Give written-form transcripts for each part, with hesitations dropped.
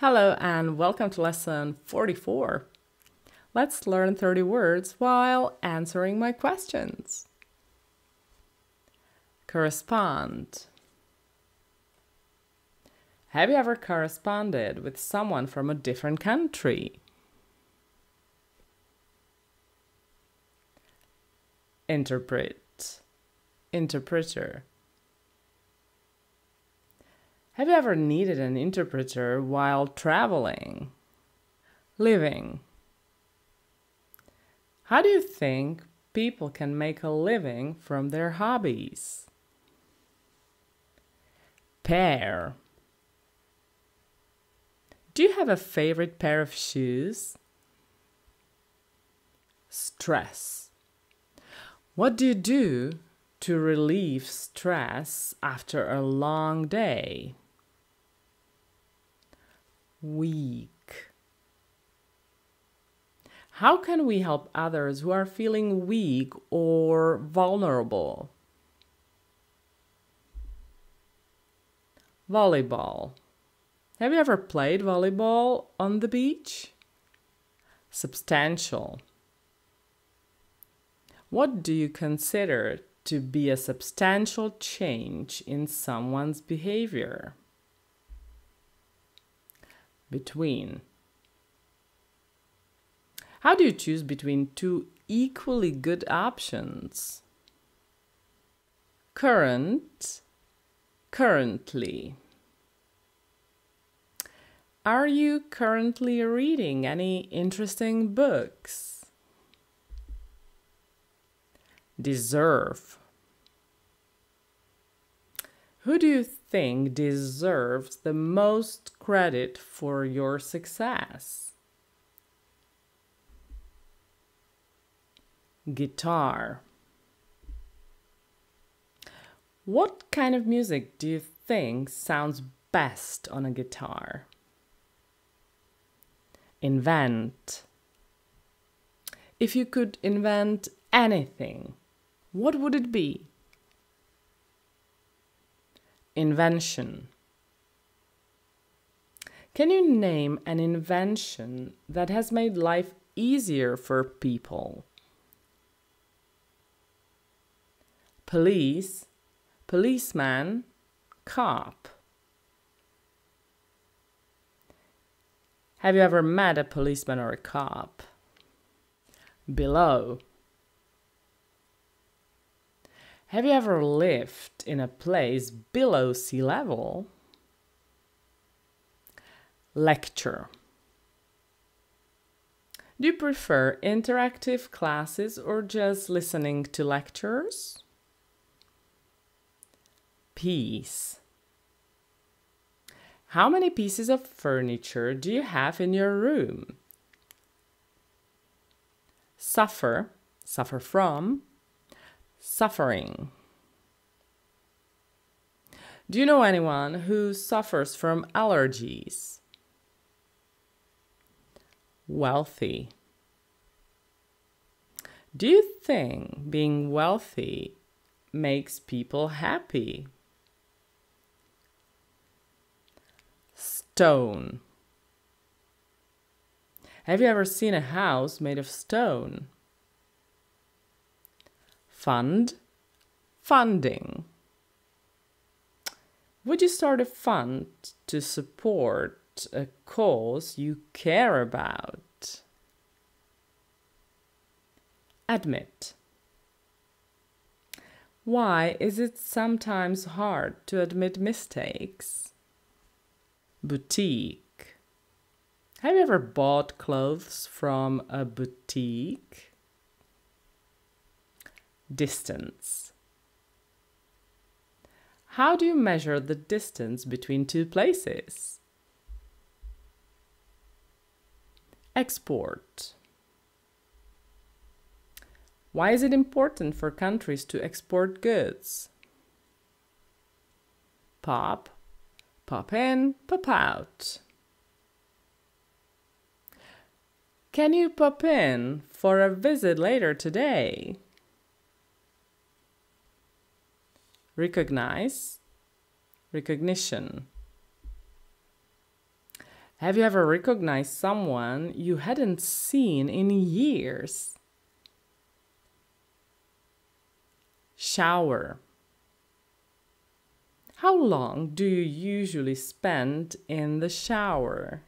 Hello and welcome to lesson 44. Let's learn 30 words while answering my questions. Correspond. Have you ever corresponded with someone from a different country? Interpret. Interpreter. Have you ever needed an interpreter while traveling? Living. How do you think people can make a living from their hobbies? Pair. Do you have a favorite pair of shoes? Stress. What do you do to relieve stress after a long day? Weak. How can we help others who are feeling weak or vulnerable? Volleyball. Have you ever played volleyball on the beach? Substantial. What do you consider to be a substantial change in someone's behavior? Between. How do you choose between two equally good options? Current, currently. Are you currently reading any interesting books? Deserve. Who do you think deserves the most credit for your success? Guitar. What kind of music do you think sounds best on a guitar? Invent. If you could invent anything, what would it be? Invention. Can you name an invention that has made life easier for people? Police, policeman, cop. Have you ever met a policeman or a cop? Below. Have you ever lived in a place below sea level? Lecture. Do you prefer interactive classes or just listening to lectures? Piece. How many pieces of furniture do you have in your room? Suffer, suffer from, suffering. Do you know anyone who suffers from allergies? Wealthy. Do you think being wealthy makes people happy? Stone. Have you ever seen a house made of stone? Fund, funding. Would you start a fund to support a cause you care about? Admit. Why is it sometimes hard to admit mistakes? Boutique. Have you ever bought clothes from a boutique? Distance. How do you measure the distance between two places? Export. Why is it important for countries to export goods? Pop, pop in, pop out. Can you pop in for a visit later today? Recognize, recognition. Have you ever recognized someone you hadn't seen in years? Shower. How long do you usually spend in the shower?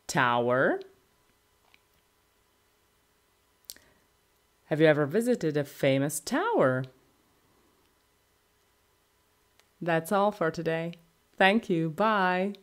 Tower. Have you ever visited a famous tower? That's all for today. Thank you. Bye.